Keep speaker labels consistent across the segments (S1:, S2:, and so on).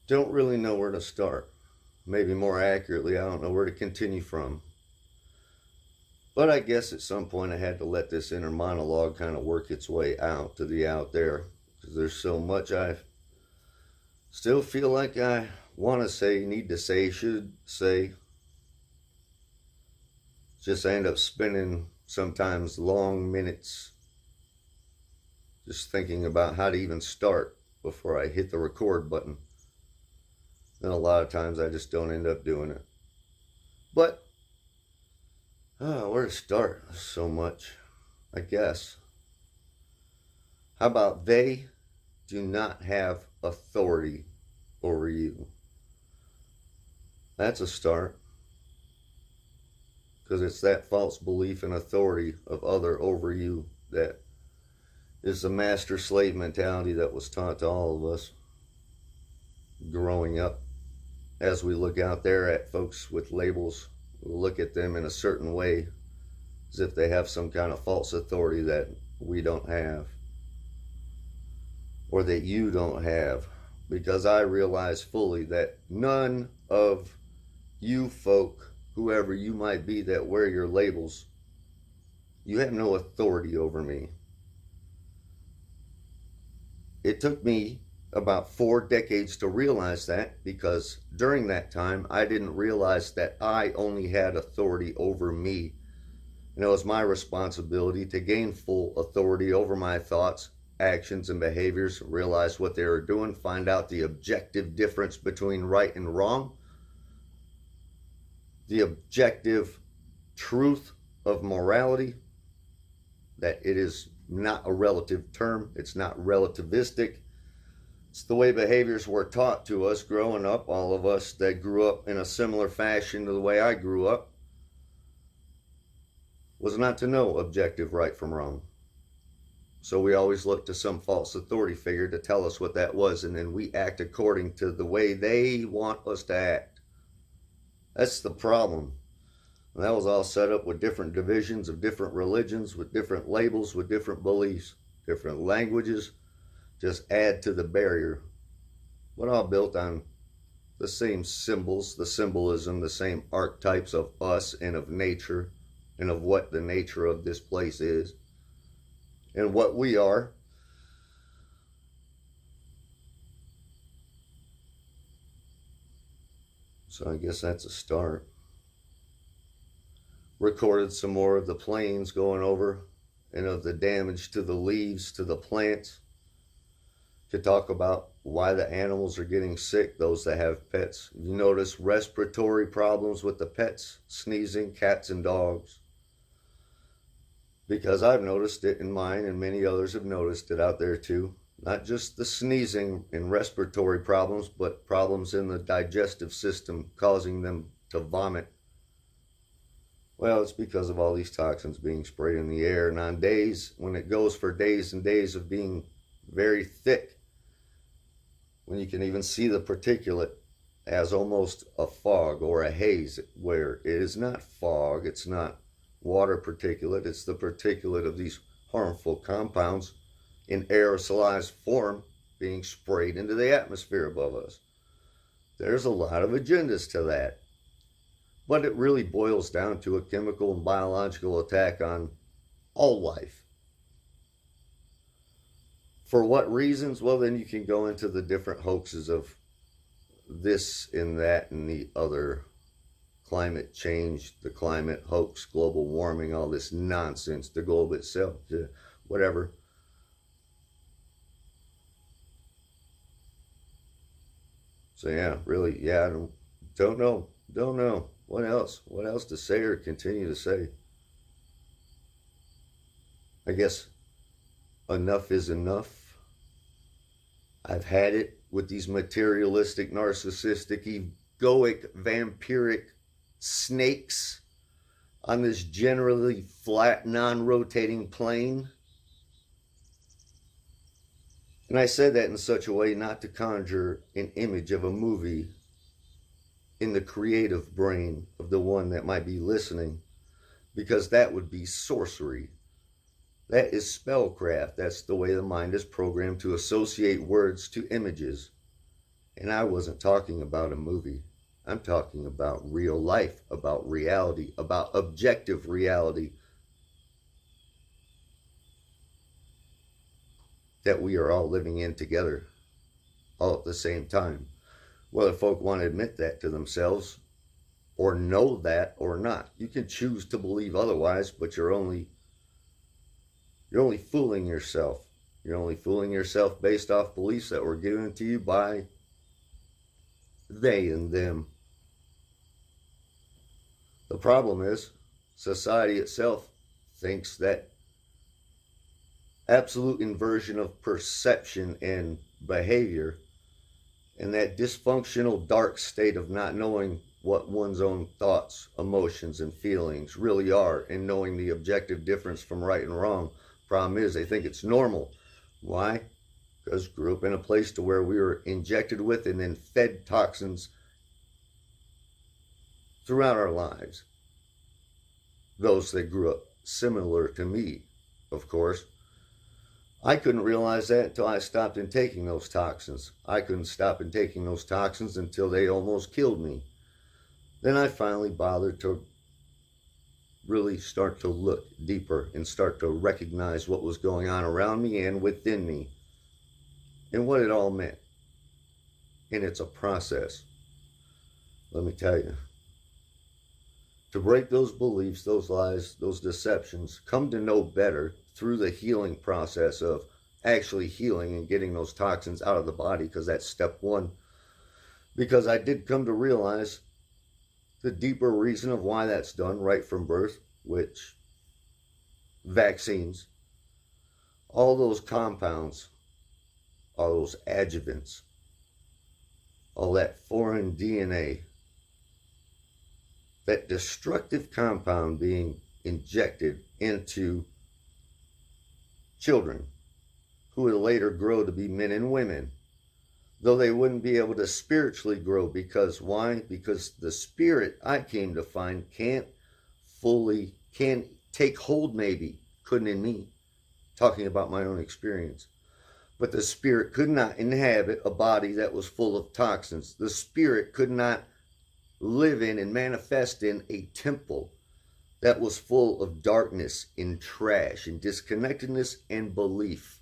S1: Don't really know where to start. Maybe more accurately, I don't know where to continue from. But I guess at some point I had to let this inner monologue kind of work its way out to the out there. Because there's so much I still feel like I want to say, need to say, should say. Just I end up spending sometimes long minutes just thinking about how to even start before I hit the record button. And a lot of times I just don't end up doing it. But, where to start? So much, I guess. How about they do not have authority over you? That's a start. Because it's that false belief in authority of other over you that is the master-slave mentality that was taught to all of us growing up. As we look out there at folks with labels, we look at them in a certain way as if they have some kind of false authority that we don't have, or that you don't have, because I realize fully that none of you folk, whoever you might be that wear your labels, you have no authority over me. It took me about 4 decades to realize that, because during that time I didn't realize that I only had authority over me. And it was my responsibility to gain full authority over my thoughts, actions, and behaviors, realize what they were doing, find out the objective difference between right and wrong, the objective truth of morality, that it is not a relative term, it's not relativistic. It's the way behaviors were taught to us growing up, all of us that grew up in a similar fashion to the way I grew up, was not to know objective right from wrong. So we always looked to some false authority figure to tell us what that was, and then we act according to the way they want us to act. That's the problem. And that was all set up with different divisions of different religions, with different labels, with different beliefs, different languages. Just add to the barrier, but all built on the same symbols, the symbolism, the same archetypes of us and of nature, and of what the nature of this place is and what we are. So I guess that's a start. Recorded some more of the planes going over and of the damage to the leaves, to the plants. To talk about why the animals are getting sick, those that have pets. You notice respiratory problems with the pets, sneezing, cats and dogs. Because I've noticed it in mine, and many others have noticed it out there too. Not just the sneezing and respiratory problems, but problems in the digestive system causing them to vomit. Well, it's because of all these toxins being sprayed in the air. And on days when it goes for days and days of being very thick, when you can even see the particulate as almost a fog or a haze, where it is not fog, it's not water particulate, it's the particulate of these harmful compounds in aerosolized form being sprayed into the atmosphere above us. There's a lot of agendas to that. But it really boils down to a chemical and biological attack on all life. For what reasons? Well, then you can go into the different hoaxes of this and that and the other. Climate change, the climate hoax, global warming, all this nonsense, the globe itself, whatever. So yeah, really, yeah, I don't know. What else to say or continue to say? I guess enough is enough. I've had it with these materialistic, narcissistic, egoic, vampiric snakes on this generally flat, non-rotating plane. And I said that in such a way not to conjure an image of a movie in the creative brain of the one that might be listening, because that would be sorcery. That is spellcraft. That's the way the mind is programmed to associate words to images. And I wasn't talking about a movie. I'm talking about real life, about reality, about objective reality that we are all living in together, all at the same time. Whether folk want to admit that to themselves or know that or not. You can choose to believe otherwise, but you're only fooling yourself. You're only fooling yourself based off beliefs that were given to you by they and them. The problem is, society itself thinks that absolute inversion of perception and behavior, and that dysfunctional dark state of not knowing what one's own thoughts, emotions, and feelings really are, and knowing the objective difference from right and wrong. Problem is, they think it's normal. Why? Because grew up in a place to where we were injected with and then fed toxins throughout our lives. Those that grew up similar to me, of course. I couldn't realize that until I stopped in taking those toxins. I couldn't stop in taking those toxins until they almost killed me. Then I finally bothered to really start to look deeper and start to recognize what was going on around me and within me and what it all meant. And it's a process. Let me tell you. To break those beliefs, those lies, those deceptions, come to know better through the healing process of actually healing and getting those toxins out of the body, because that's step one. Because I did come to realize the deeper reason of why that's done right from birth, which vaccines, all those compounds, all those adjuvants, all that foreign DNA, that destructive compound being injected into children who would later grow to be men and women, though they wouldn't be able to spiritually grow. Because why? Because the spirit, I came to find, can take hold, maybe couldn't in me, talking about my own experience, but the spirit could not inhabit a body that was full of toxins. The spirit could not live in and manifest in a temple that was full of darkness and trash and disconnectedness and belief.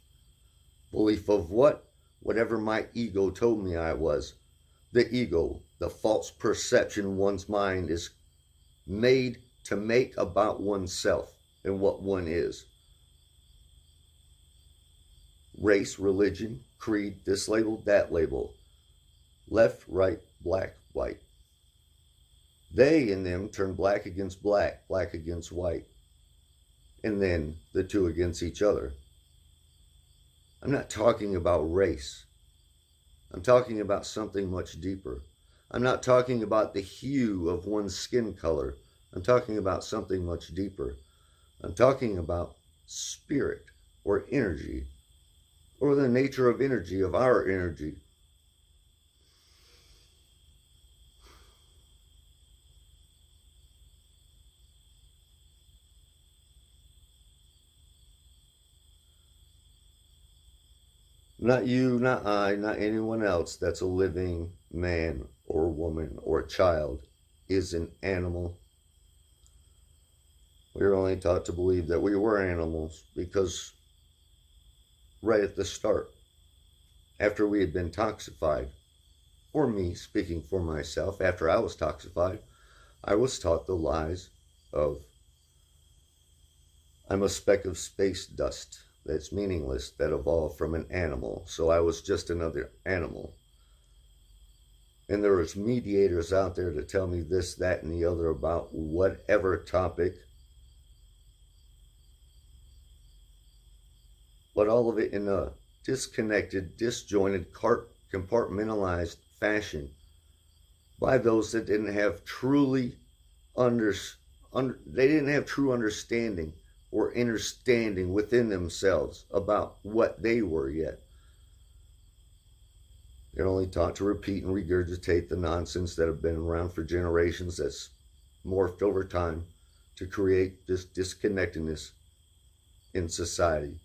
S1: Belief of what? Whatever my ego told me I was. The ego, the false perception one's mind is made to make about oneself and what one is. Race, religion, creed, this label, that label. Left, right, black, white. They and them turn black against black, black against white, and then the two against each other. I'm not talking about race. I'm talking about something much deeper. I'm not talking about the hue of one's skin color. I'm talking about something much deeper. I'm talking about spirit or energy, or the nature of energy, of our energy. Not you, not I, not anyone else that's a living man or woman or child is an animal. We were only taught to believe that we were animals because right at the start, after we had been toxified, or me speaking for myself, after I was toxified, I was taught the lies of I'm a speck of space dust that's meaningless, that evolved from an animal, so I was just another animal. And there was mediators out there to tell me this, that, and the other about whatever topic, but all of it in a disconnected, disjointed, compartmentalized fashion by those that didn't have truly they didn't have true understanding or understanding within themselves about what they were yet. They're only taught to repeat and regurgitate the nonsense that have been around for generations, that's morphed over time to create this disconnectedness in society.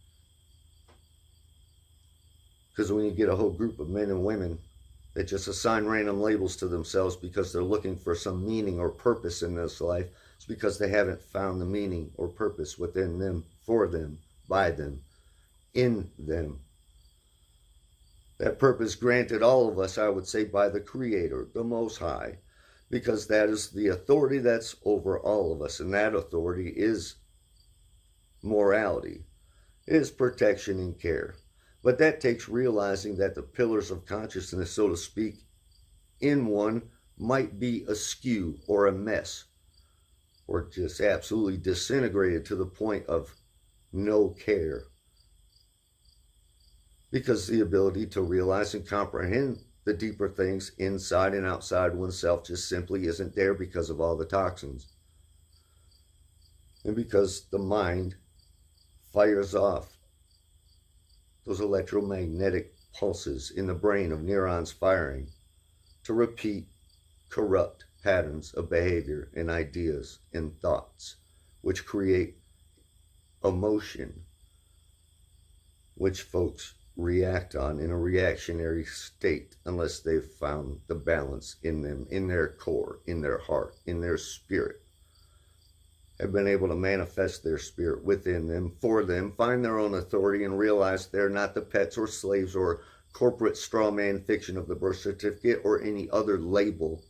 S1: Because when you get a whole group of men and women that just assign random labels to themselves because they're looking for some meaning or purpose in this life. It's because they haven't found the meaning or purpose within them, for them, by them, in them. That purpose granted all of us, I would say, by the Creator, the Most High, because that is the authority that's over all of us, and that authority is morality, is protection and care. But that takes realizing that the pillars of consciousness, so to speak, in one might be askew or a mess, or just absolutely disintegrated to the point of no care. Because the ability to realize and comprehend the deeper things inside and outside oneself just simply isn't there because of all the toxins. And because the mind fires off those electromagnetic pulses in the brain of neurons firing to repeat corrupt patterns of behavior and ideas and thoughts, which create emotion, which folks react on in a reactionary state unless they've found the balance in them, in their core, in their heart, in their spirit, have been able to manifest their spirit within them, for them, find their own authority, and realize they're not the pets or slaves or corporate straw man fiction of the birth certificate or any other label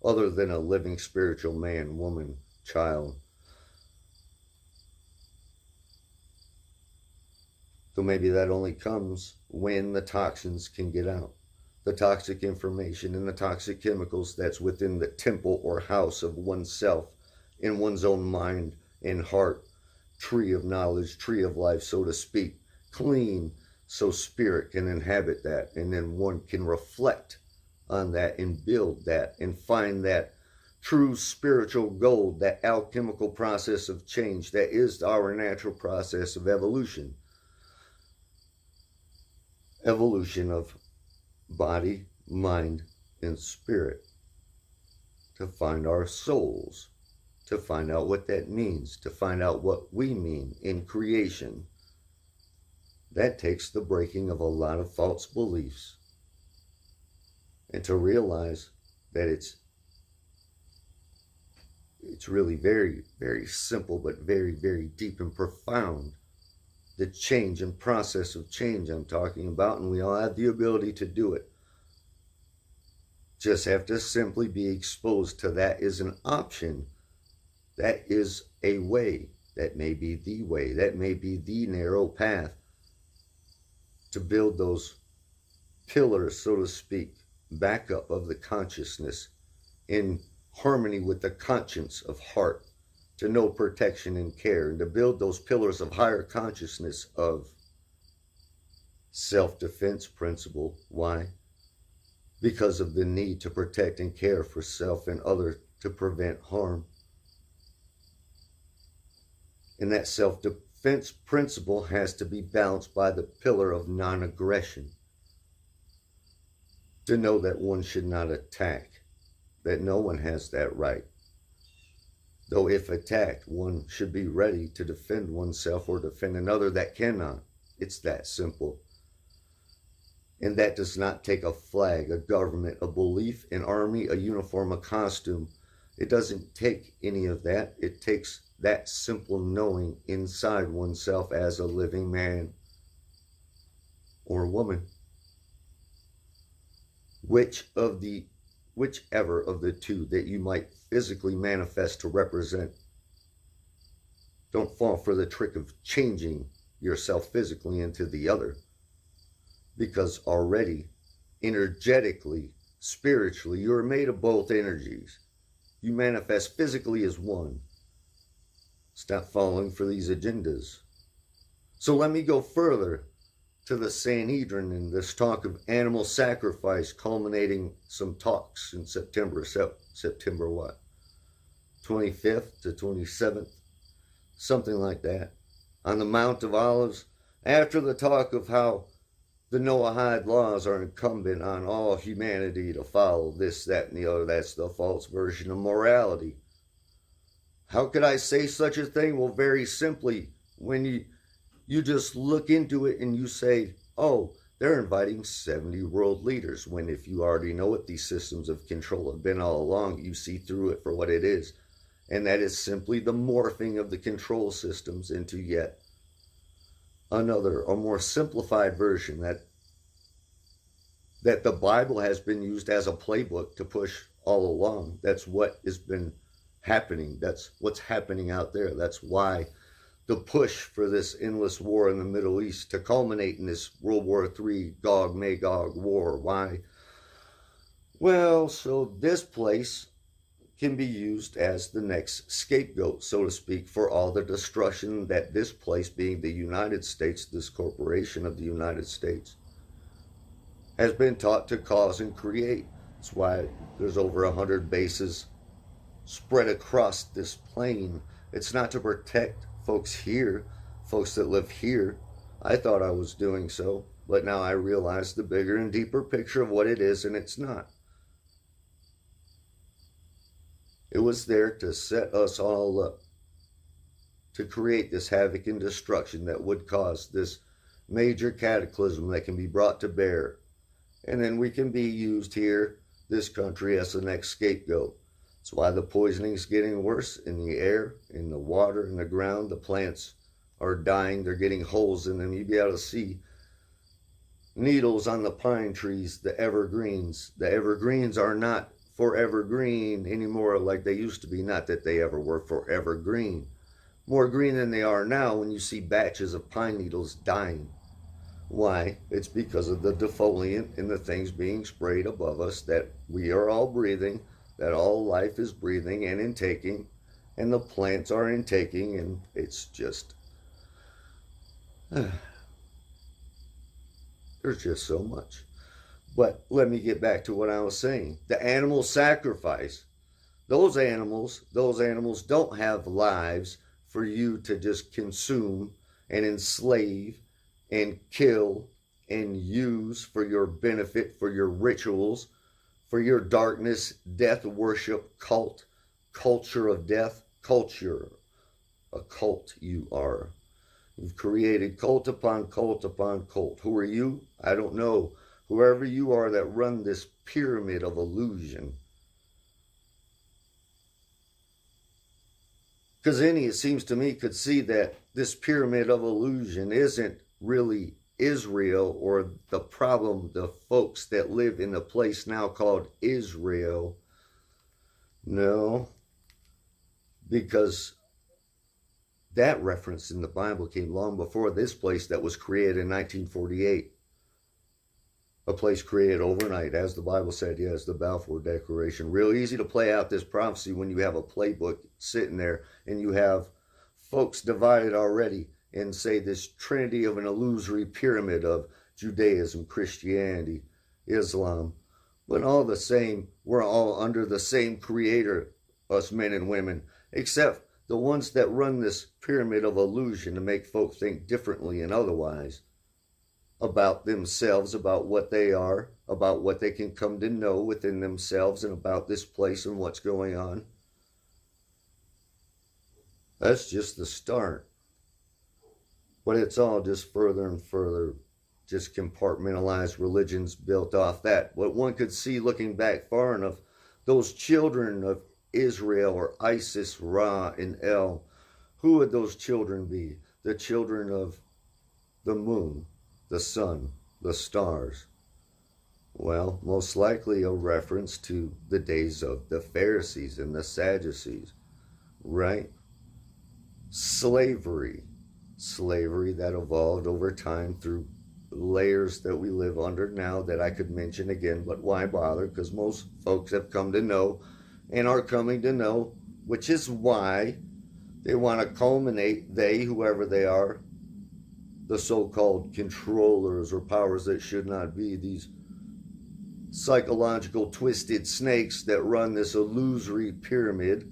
S1: other than a living spiritual man, woman, child. So maybe that only comes when the toxins can get out. The toxic information and the toxic chemicals that's within the temple or house of oneself, in one's own mind and heart, tree of knowledge, tree of life, so to speak, clean so spirit can inhabit that, and then one can reflect on that and build that and find that true spiritual gold, that alchemical process of change that is our natural process of evolution. Evolution of body, mind, and spirit, to find our souls, to find out what that means, to find out what we mean in creation. That takes the breaking of a lot of false beliefs, and to realize that it's really very, very simple, but very, very deep and profound. The change and process of change I'm talking about, and we all have the ability to do it. Just have to simply be exposed to that is an option. That is a way. That may be the way. That may be the narrow path to build those pillars, so to speak, back up of the consciousness in harmony with the conscience of heart, to know protection and care, and to build those pillars of higher consciousness of self-defense principle. Why? Because of the need to protect and care for self and others, to prevent harm. And that self-defense principle has to be balanced by the pillar of non-aggression. To know that one should not attack, that no one has that right. Though if attacked, one should be ready to defend oneself or defend another that cannot. It's that simple. And that does not take a flag, a government, a belief, an army, a uniform, a costume. It doesn't take any of that. It takes that simple knowing inside oneself as a living man or woman. Whichever of the two that you might physically manifest to represent. Don't fall for the trick of changing yourself physically into the other, because already, energetically, spiritually, you are made of both energies. You manifest physically as one. Stop falling for these agendas. So let me go further to the Sanhedrin and this talk of animal sacrifice, culminating some talks in September what? 25th to 27th, something like that, on the Mount of Olives, after the talk of how the Noahide laws are incumbent on all humanity to follow, this, that, and the other. That's the false version of morality. How could I say such a thing? Well, very simply, when you just look into it and you say, oh, They're inviting 70 world leaders when, if you already know what these systems of control have been all along, you see through it for what it is. And that is simply the morphing of the control systems into yet another, a more simplified version that the Bible has been used as a playbook to push all along. That's what has been happening. That's what's happening out there. That's why the push for this endless war in the Middle East to culminate in this World War III Gog-Magog war. Why? Well, so this place can be used as the next scapegoat, so to speak, for all the destruction that this place, being the United States, this corporation of the United States, has been taught to cause and create. That's why there's over 100 bases spread across this plane. It's not to protect folks here, folks that live here. I thought I was doing so, but now I realize the bigger and deeper picture of what it is, and it's not. It was there to set us all up, to create this havoc and destruction that would cause this major cataclysm that can be brought to bear. And then we can be used here, this country, as the next scapegoat. That's why the poisoning is getting worse in the air, in the water, in the ground. The plants are dying. They're getting holes in them. You'll be able to see needles on the pine trees, the evergreens. The evergreens are not forever green anymore like they used to be. Not that they ever were forever green. More green than they are now when you see batches of pine needles dying. Why? It's because of the defoliant and the things being sprayed above us that we are all breathing, that all life is breathing and intaking, and the plants are intaking, and it's just... there's just so much. But let me get back to what I was saying. The animal sacrifice. Those animals don't have lives for you to just consume and enslave and kill and use for your benefit, for your rituals, for your darkness, death worship, cult, culture of death, culture. A cult you are. You've created cult upon cult upon cult. Who are you? I don't know. Whoever you are that run this pyramid of illusion. Because any, it seems to me, could see that this pyramid of illusion isn't really Israel or the problem, the folks that live in a place now called Israel. No, because that reference in the Bible came long before this place that was created in 1948. A place created overnight, as the Bible said, yes, the Balfour Declaration. Real easy to play out this prophecy when you have a playbook sitting there and you have folks divided already and say this trinity of an illusory pyramid of Judaism, Christianity, Islam. But all the same, we're all under the same creator, us men and women, except the ones that run this pyramid of illusion to make folk think differently and otherwise about themselves, about what they are, about what they can come to know within themselves and about this place and what's going on. That's just the start. But it's all just further and further, just compartmentalized religions built off that. What one could see looking back far enough, those children of Israel or Isis, Ra, and El, who would those children be? The children of the moon, the sun, the stars. Well, most likely a reference to the days of the Pharisees and the Sadducees, right? Slavery that evolved over time through layers that we live under now that I could mention again, but why bother? Because most folks have come to know and are coming to know, which is why they want to culminate, whoever they are, the so-called controllers or powers that should not be, these psychological twisted snakes that run this illusory pyramid,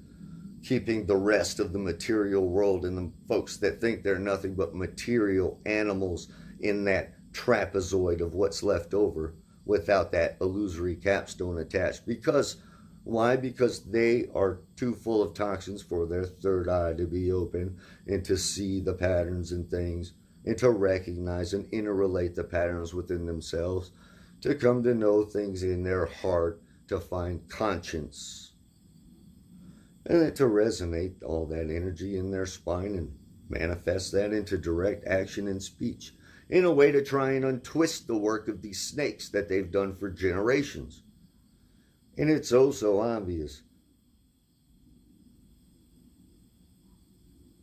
S1: keeping the rest of the material world and the folks that think they're nothing but material animals in that trapezoid of what's left over without that illusory capstone attached. Because, why? Because they are too full of toxins for their third eye to be open and to see the patterns and things and to recognize and interrelate the patterns within themselves, to come to know things in their heart, to find conscience, and then to resonate all that energy in their spine and manifest that into direct action and speech in a way to try and untwist the work of these snakes that they've done for generations. And it's oh so obvious.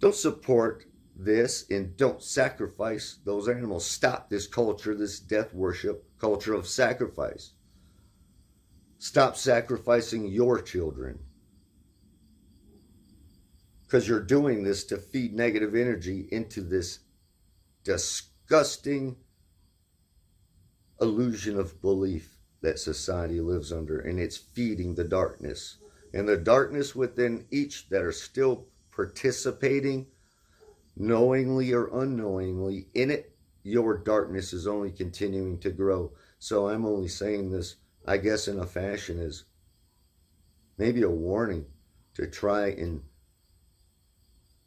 S1: Don't support this and don't sacrifice those animals. Stop this culture, this death worship culture of sacrifice. Stop sacrificing your children, because you're doing this to feed negative energy into this disgusting illusion of belief that society lives under, and it's feeding the darkness. And the darkness within each that are still participating, knowingly or unknowingly, in it, your darkness is only continuing to grow. So I'm only saying this, I guess, in a fashion as maybe a warning to try and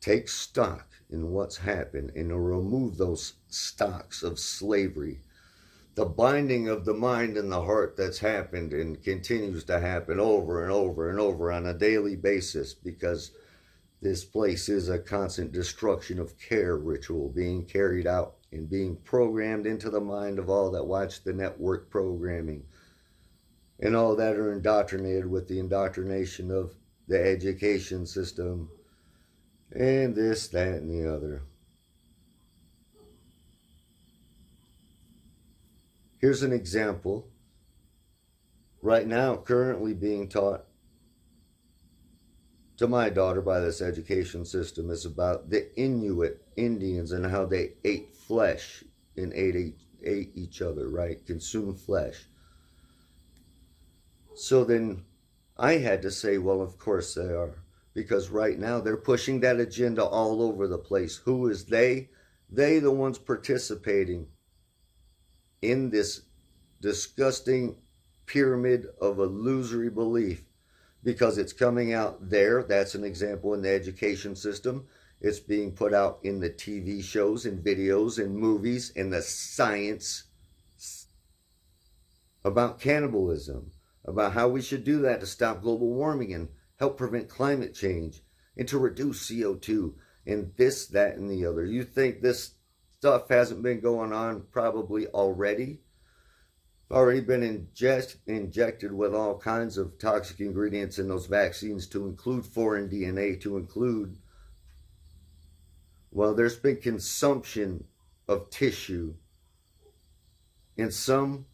S1: take stock in what's happened and to remove those stocks of slavery, the binding of the mind and the heart that's happened and continues to happen over and over and over on a daily basis, because this place is a constant destruction of care ritual being carried out and being programmed into the mind of all that watch the network programming and all that are indoctrinated with the indoctrination of the education system and this, that, and the other. Here's an example. Right now, currently being taught to my daughter by this education system is about the Inuit Indians and how they ate flesh and ate each other, right? Consumed flesh. So then I had to say, well, of course they are. Because right now they're pushing that agenda all over the place. Who is they? They the ones participating in this disgusting pyramid of illusory belief, because it's coming out there. That's an example in the education system. It's being put out in the TV shows and videos and movies and the science about cannibalism, about how we should do that to stop global warming and help prevent climate change and to reduce CO2 and this, that, and the other. You think this stuff hasn't been going on probably already? Already been injected with all kinds of toxic ingredients in those vaccines, to include foreign DNA, to include, well, there's been consumption of tissue in some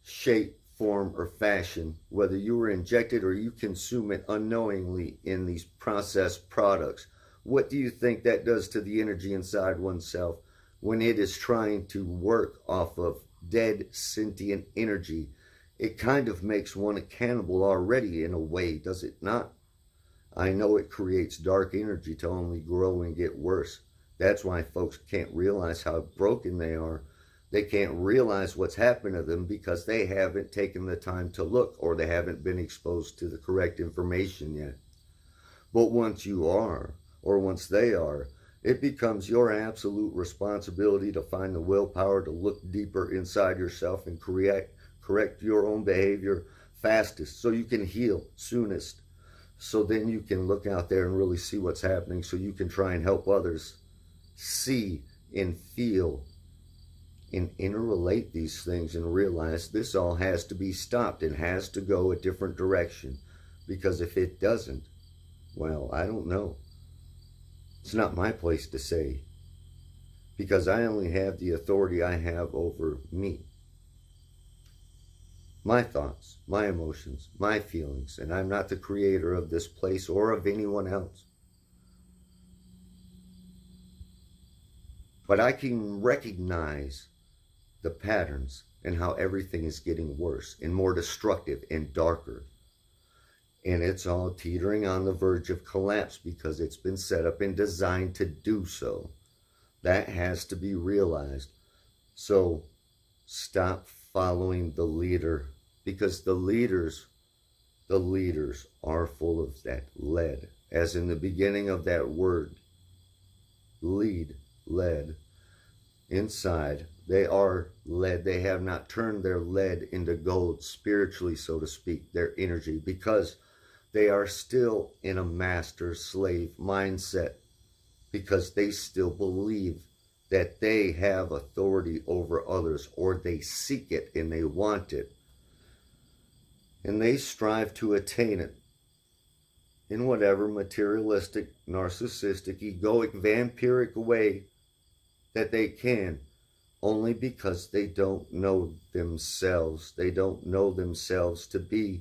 S1: shape, form, or fashion, whether you were injected or you consume it unknowingly in these processed products. What do you think that does to the energy inside oneself when it is trying to work off of dead sentient energy? It kind of makes one a cannibal already in a way, does it not? I know it creates dark energy to only grow and get worse. That's why folks can't realize how broken they are. They can't realize what's happened to them because they haven't taken the time to look, or they haven't been exposed to the correct information yet. But once you are, or once they are, it becomes your absolute responsibility to find the willpower to look deeper inside yourself and correct your own behavior fastest, so you can heal soonest. So then you can look out there and really see what's happening, so you can try and help others see and feel and interrelate these things and realize this all has to be stopped and has to go a different direction. Because if it doesn't, well, I don't know. It's not my place to say, because I only have the authority I have over me, my thoughts, my emotions, my feelings, and I'm not the creator of this place or of anyone else. But I can recognize the patterns and how everything is getting worse and more destructive and darker. And it's all teetering on the verge of collapse because it's been set up and designed to do so. That has to be realized. So stop following the leader, because the leaders are full of that lead, as in the beginning of that word, lead, lead. inside, they are lead. They have not turned their lead into gold, spiritually, so to speak, their energy, because they are still in a master-slave mindset, because they still believe that they have authority over others, or they seek it and they want it. And they strive to attain it in whatever materialistic, narcissistic, egoic, vampiric way that they can, only because they don't know themselves. They don't know themselves to be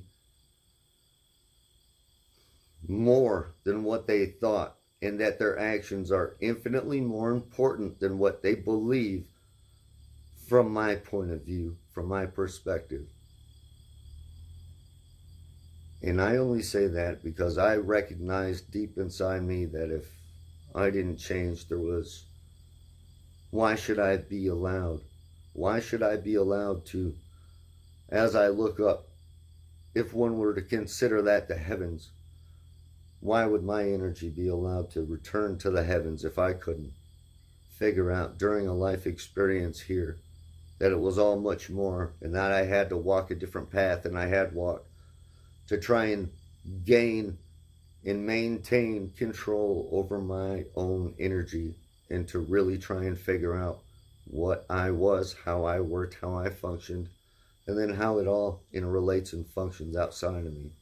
S1: more than what they thought, and that their actions are infinitely more important than what they believe, from my point of view, from my perspective. And I only say that because I recognize deep inside me that if I didn't change, why should I be allowed? Why should I be allowed to, as I look up, if one were to consider that the heavens, why would my energy be allowed to return to the heavens if I couldn't figure out during a life experience here that it was all much more, and that I had to walk a different path than I had walked to try and gain and maintain control over my own energy, and to really try and figure out what I was, how I worked, how I functioned, and then how it all interrelates and functions outside of me.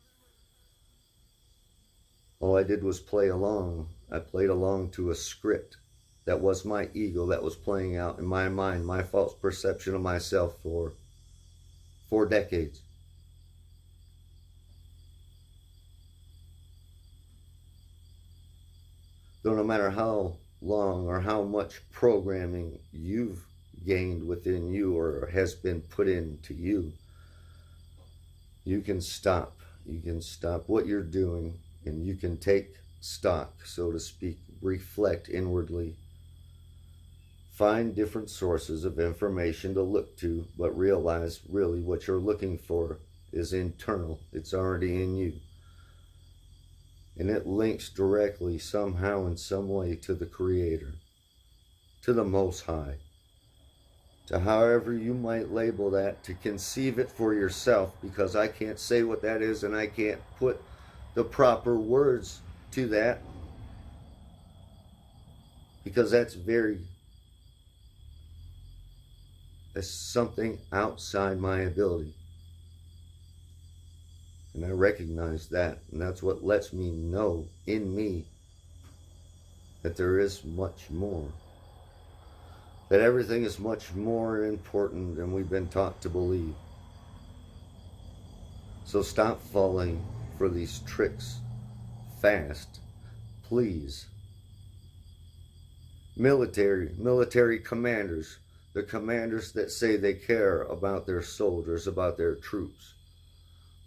S1: All I did was play along. I played along to a script that was my ego, that was playing out in my mind, my false perception of myself for 4 decades. Though no matter how long or how much programming you've gained within you or has been put into you, you can stop. You can stop what you're doing, and you can take stock, so to speak, reflect inwardly, find different sources of information to look to, but realize really what you're looking for is internal. It's already in you. And it links directly, somehow, in some way, to the Creator, to the Most High, to however you might label that, to conceive it for yourself, because I can't say what that is, and I can't put the proper words to that, because that's something outside my ability. And I recognize that, and that's what lets me know in me that there is much more. That everything is much more important than we've been taught to believe. So stop falling for these tricks fast, please. Military commanders, the commanders that say they care about their soldiers, about their troops,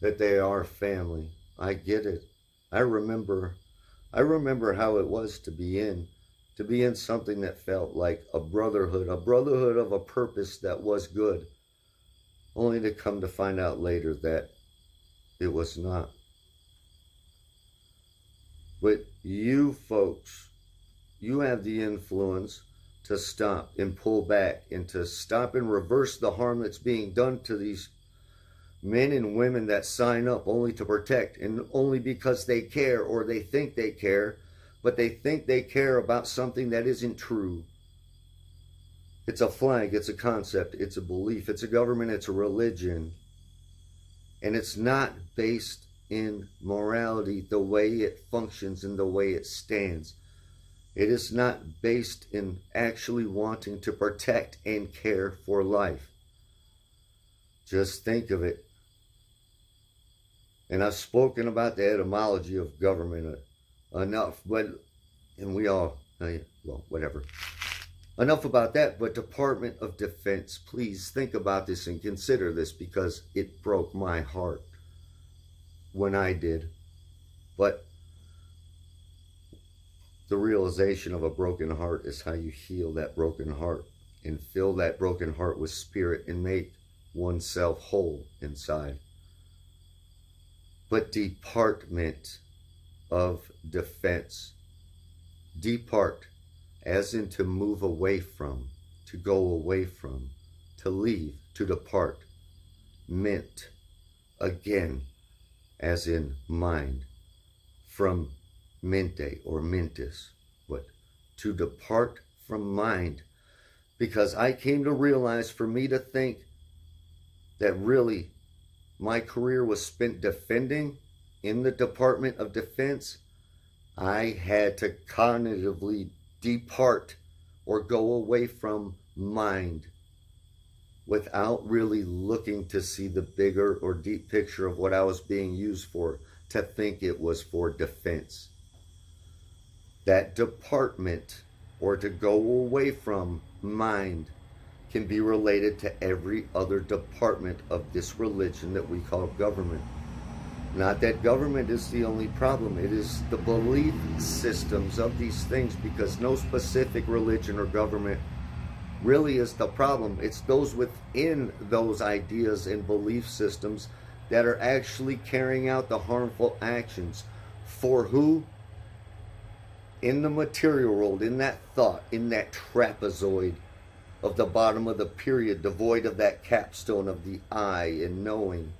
S1: that they are family. I get it. I remember how it was to be in something that felt like a brotherhood of a purpose that was good, only to come to find out later that it was not. But you folks, you have the influence to stop and pull back, and to stop and reverse the harm that's being done to these men and women that sign up only to protect, and only because they care, or they think they care, but they think they care about something that isn't true. It's a flag, it's a concept, it's a belief, it's a government, it's a religion. And it's not based in morality, the way it functions and the way it stands. It is not based in actually wanting to protect and care for life. Just think of it. And I've spoken about the etymology of government enough, and we all, well, whatever. Enough about that, but Department of Defense, please think about this and consider this, because it broke my heart when I did. But the realization of a broken heart is how you heal that broken heart and fill that broken heart with spirit and make oneself whole inside. But Department of Defense. Depart, as in to move away from, to go away from, to leave, to depart. Ment, again, as in mind, from mente or mentis, but to depart from mind. Because I came to realize, for me to think that really my career was spent defending in the Department of Defense, I had to cognitively depart or go away from mind without really looking to see the bigger or deep picture of what I was being used for, to think it was for defense. That department, or to go away from mind, can be related to every other department of this religion that we call government. Not that government is the only problem, it is the belief systems of these things, because no specific religion or government really is the problem. It's those within those ideas and belief systems that are actually carrying out the harmful actions. For who? In the material world, in that thought, in that trapezoid of the bottom of the period, devoid of that capstone of the I and knowing.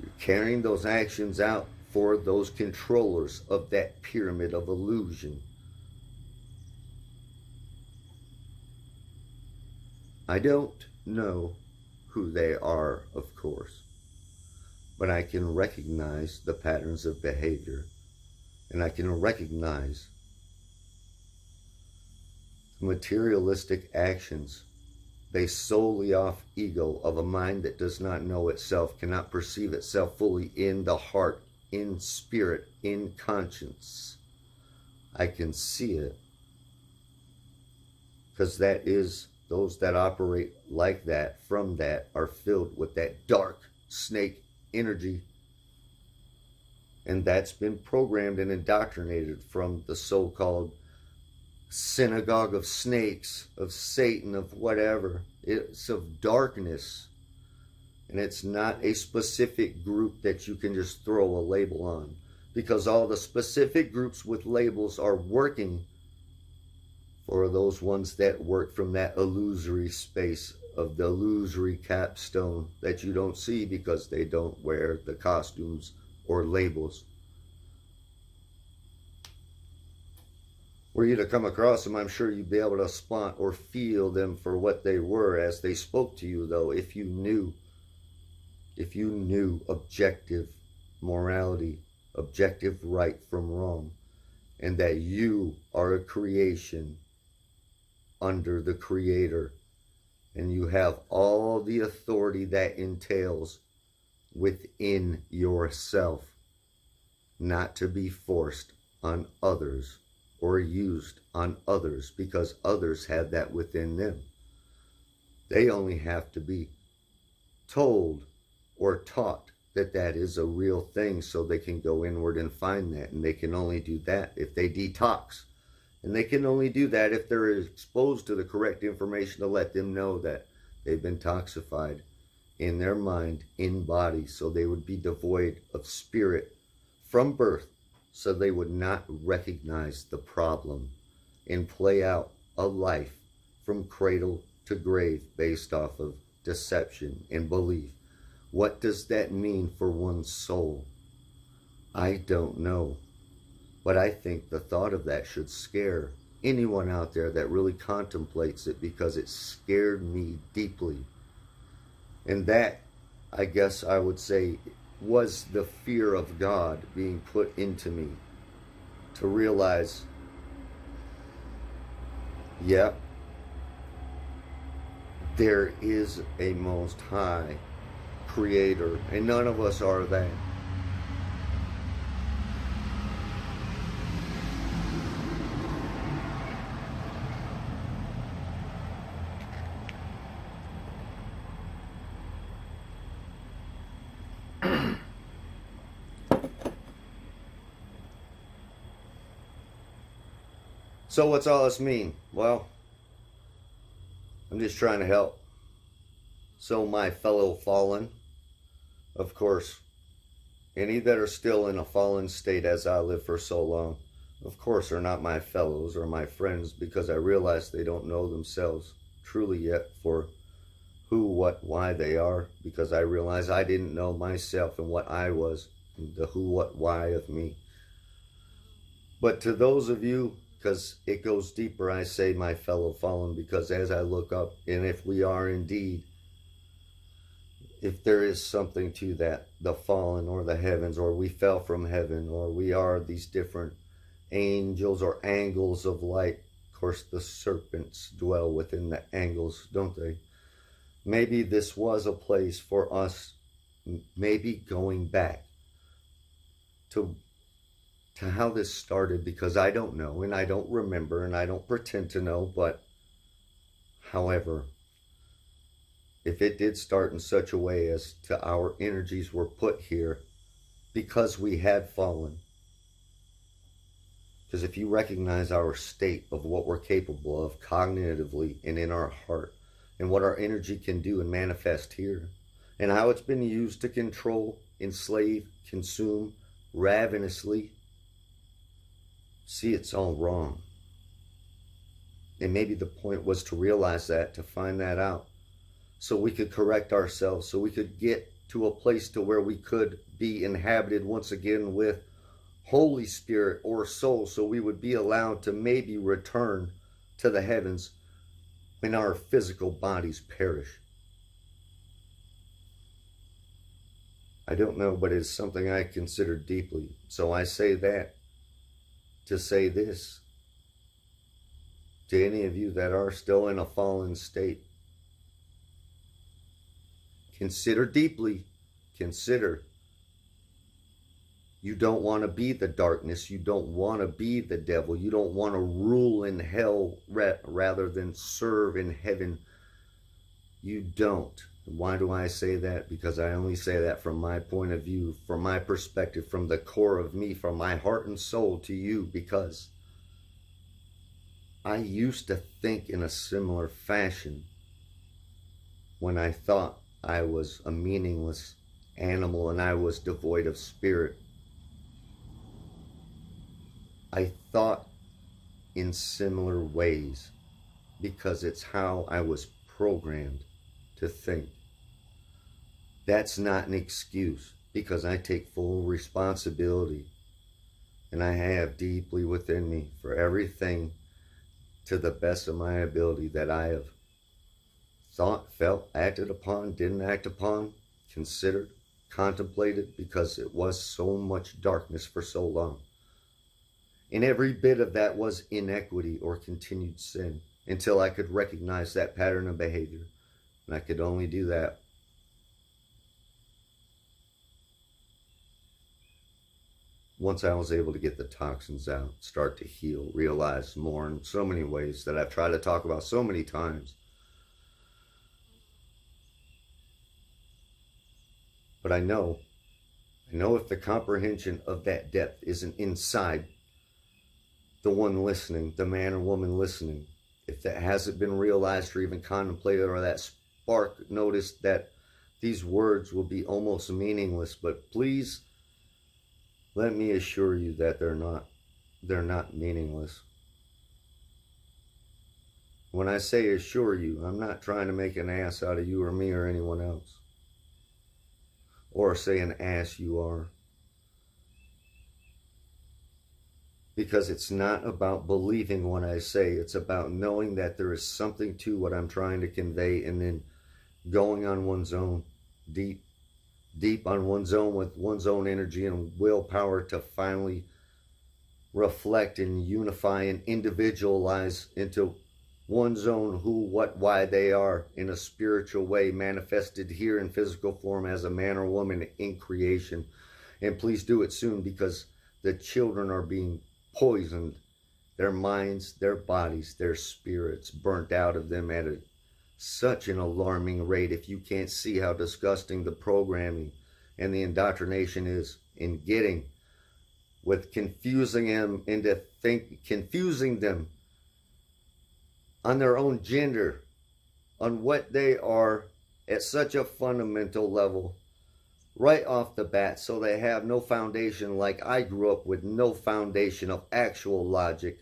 S1: You're carrying those actions out for those controllers of that pyramid of illusion. I don't know who they are, of course, but I can recognize the patterns of behavior, and I can recognize materialistic actions based solely off ego of a mind that does not know itself, cannot perceive itself fully in the heart, in spirit, in conscience. I can see it, because that is, those that operate like that, from that, are filled with that dark snake energy. And that's been programmed and indoctrinated from the so-called synagogue of snakes, of Satan, of whatever. It's of darkness. And it's not a specific group that you can just throw a label on, because all the specific groups with labels are working for those ones that work from that illusory space of the illusory capstone that you don't see because they don't wear the costumes or labels. Were you to come across them, I'm sure you'd be able to spot or feel them for what they were as they spoke to you, though, if you knew objective morality, objective right from wrong, and that you are a creation under the Creator, and you have all the authority that entails within yourself, not to be forced on others or used on others, because others have that within them. They only have to be told or taught that that is a real thing, so they can go inward and find that. And they can only do that if they detox. And they can only do that if they're exposed to the correct information to let them know that they've been toxified in their mind, in body, so they would be devoid of spirit from birth, so they would not recognize the problem and play out a life from cradle to grave based off of deception and belief. What does that mean for one's soul? I don't know. But I think the thought of that should scare anyone out there that really contemplates it, because it scared me deeply. And that, I guess I would say, was the fear of God being put into me, to realize, yeah, there is a Most High Creator, and none of us are that. So what's all this mean? Well, I'm just trying to help. So my fellow fallen, of course, any that are still in a fallen state as I live for so long, Of course, are not my fellows or my friends, because I realize they don't know themselves truly yet for who, what, why they are, because I realize I didn't know myself and what I was, and the who, what, why of me. But to those of you, because it goes deeper, I say my fellow fallen, because as I look up, and if we are indeed, if there is something to that, the fallen or the heavens, or we fell from heaven, or we are these different angels or angles of light. Of course, the serpents dwell within the angles, don't they? Maybe this was a place for us, maybe going back to how this started, because I don't know, and I don't remember, and I don't pretend to know, but however, if it did start in such a way as to our energies were put here because we had fallen, because if you recognize our state of what we're capable of cognitively and in our heart, and what our energy can do and manifest here, and how it's been used to control, enslave, consume ravenously, see, it's all wrong. And maybe the point was to realize that, to find that out, so we could correct ourselves, so we could get to a place to where we could be inhabited once again with Holy Spirit or soul, so we would be allowed to maybe return to the heavens when our physical bodies perish. I don't know, but it's something I consider deeply. So I say that to say this to any of you that are still in a fallen state. Consider deeply, consider. You don't want to be the darkness. You don't want to be the devil. You don't want to rule in hell rather than serve in heaven. You don't. Why do I say that? Because I only say that from my point of view, from my perspective, from the core of me, from my heart and soul to you, because I used to think in a similar fashion when I thought I was a meaningless animal and I was devoid of spirit. I thought in similar ways because it's how I was programmed to think. That's not an excuse, because I take full responsibility, and I have deeply within me for everything to the best of my ability that I have thought, felt, acted upon, didn't act upon, considered, contemplated, because it was so much darkness for so long. And every bit of that was inequity or continued sin, until I could recognize that pattern of behavior. And I could only do that once I was able to get the toxins out, start to heal, realize more in so many ways that I've tried to talk about so many times. But I know if the comprehension of that depth isn't inside the one listening, the man or woman listening, if that hasn't been realized or even contemplated, or that spark noticed that these words will be almost meaningless, but please let me assure you that they're not meaningless. When I say assure you, I'm not trying to make an ass out of you or me or anyone else, or say an ass you are. Because it's not about believing what I say. It's about knowing that there is something to what I'm trying to convey, and then going on one's own, deep on one's own, with one's own energy and willpower to finally reflect and unify and individualize into one's own who, what, why they are in a spiritual way, manifested here in physical form as a man or woman in creation. And please do it soon, because the children are being poisoned, their minds, their bodies, their spirits burnt out of them at such an alarming rate. If you can't see how disgusting the programming and the indoctrination is in getting with confusing them confusing them on their own gender, on what they are at such a fundamental level, right off the bat, so they have no foundation, like I grew up with no foundation of actual logic,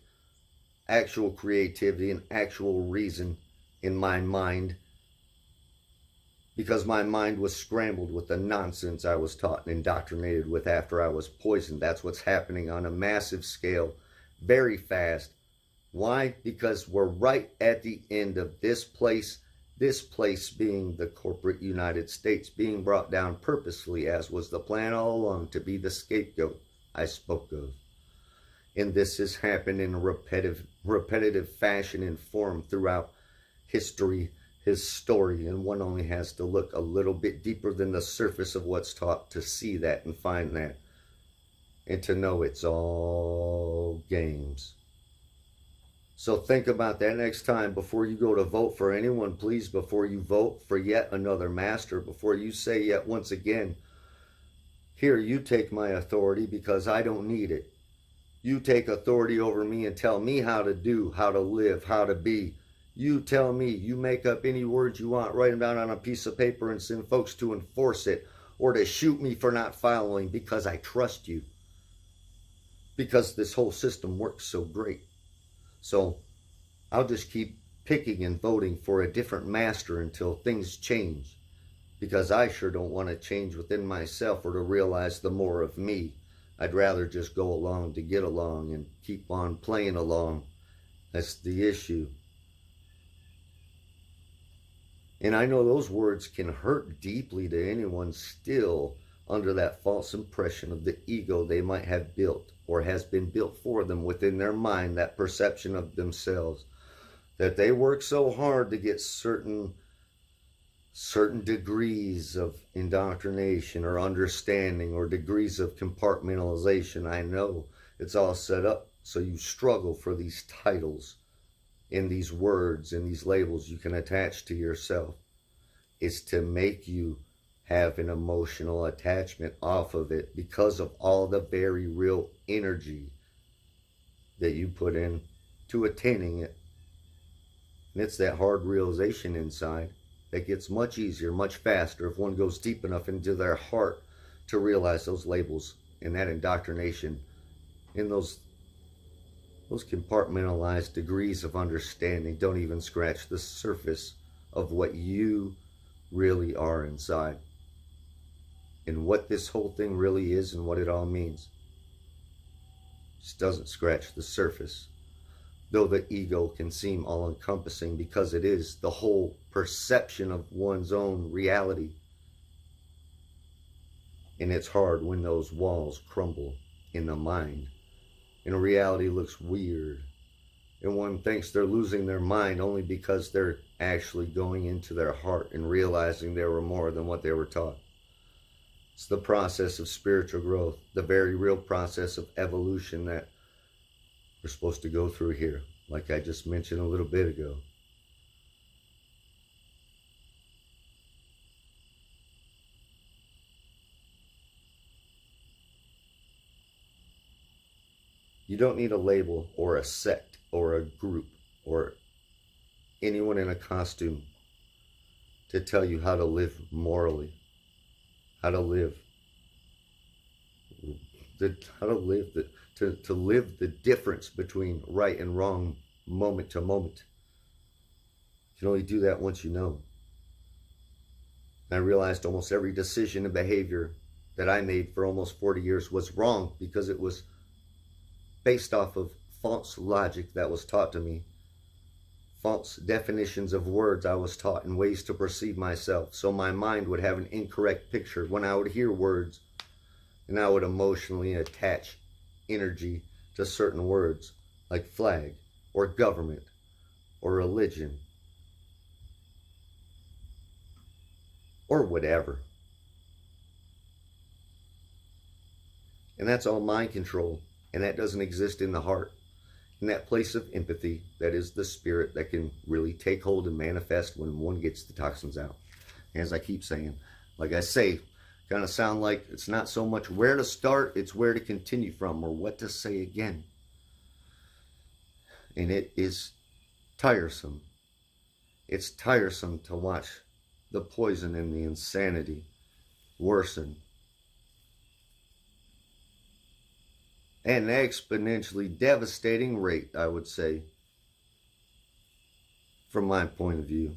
S1: actual creativity, and actual reason in my mind, because my mind was scrambled with the nonsense I was taught and indoctrinated with after I was poisoned. That's what's happening on a massive scale, very fast. Why? Because we're right at the end of this place being the corporate United States, being brought down purposefully, as was the plan all along, to be the scapegoat I spoke of. And this has happened in a repetitive fashion and form throughout history, his story, and one only has to look a little bit deeper than the surface of what's taught to see that and find that, and to know it's all games. So think about that next time before you go to vote for anyone. Please, before you vote for yet another master, before you say yet once again, here, you take my authority because I don't need it. You take authority over me and tell me how to do, how to live, how to be. You tell me, you make up any words you want, write them down on a piece of paper and send folks to enforce it, or to shoot me for not following, because I trust you. Because this whole system works so great. So I'll just keep picking and voting for a different master until things change, because I sure don't want to change within myself or to realize the more of me. I'd rather just go along to get along and keep on playing along. That's the issue. And I know those words can hurt deeply to anyone still under that false impression of the ego they might have built, or has been built for them within their mind, that perception of themselves, that they work so hard to get certain degrees of indoctrination or understanding, or degrees of compartmentalization. I know it's all set up so you struggle for these titles and these words and these labels you can attach to yourself. It's to make you have an emotional attachment off of it, because of all the very real energy that you put in to attaining it. And it's that hard realization inside that gets much easier, much faster, if one goes deep enough into their heart to realize those labels and that indoctrination and those compartmentalized degrees of understanding don't even scratch the surface of what you really are inside, and what this whole thing really is and what it all means. Just doesn't scratch the surface, though the ego can seem all-encompassing, because it is the whole perception of one's own reality. And it's hard when those walls crumble in the mind and reality looks weird, and one thinks they're losing their mind only because they're actually going into their heart and realizing they were more than what they were taught. It's the process of spiritual growth, the very real process of evolution that we're supposed to go through here, like I just mentioned a little bit ago. You don't need a label or a sect or a group or anyone in a costume to tell you how to live morally, how to live to live the difference between right and wrong moment to moment. You can only do that once you know. And I realized almost every decision and behavior that I made for almost 40 years was wrong, because it was based off of false logic that was taught to me, false definitions of words I was taught, and ways to perceive myself. So my mind would have an incorrect picture when I would hear words, and I would emotionally attach energy to certain words, like flag, or government, or religion, or whatever. And that's all mind control. And that doesn't exist in the heart, in that place of empathy that is the spirit that can really take hold and manifest when one gets the toxins out. As I keep saying, like I say, kind of sound like it's not so much where to start, it's where to continue from, or what to say again. And it is tiresome. It's tiresome to watch the poison and the insanity worsen an exponentially devastating rate, I would say, from my point of view.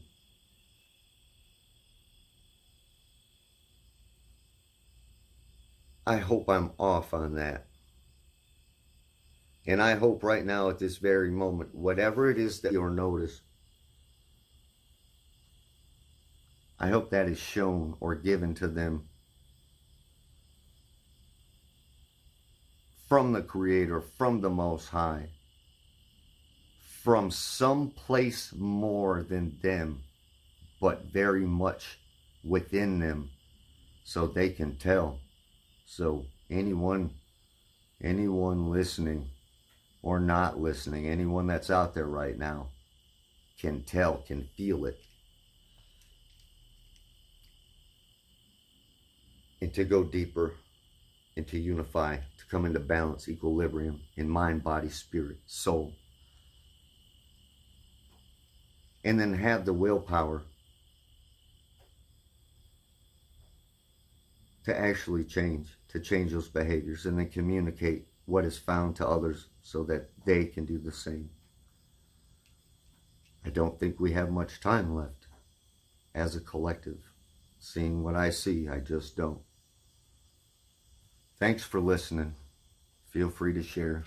S1: I hope I'm off on that. And I hope right now at this very moment, whatever it is that you'll notice, I hope that is shown or given to them from the Creator, from the Most High, from some place more than them, but very much within them, so they can tell. So anyone listening or not listening, anyone that's out there right now can tell, can feel it. And to go deeper, and to unify, to come into balance, equilibrium in mind, body, spirit, soul. And then have the willpower to actually change those behaviors, and then communicate what is found to others so that they can do the same. I don't think we have much time left as a collective. Seeing what I see, I just don't. Thanks for listening. Feel free to share.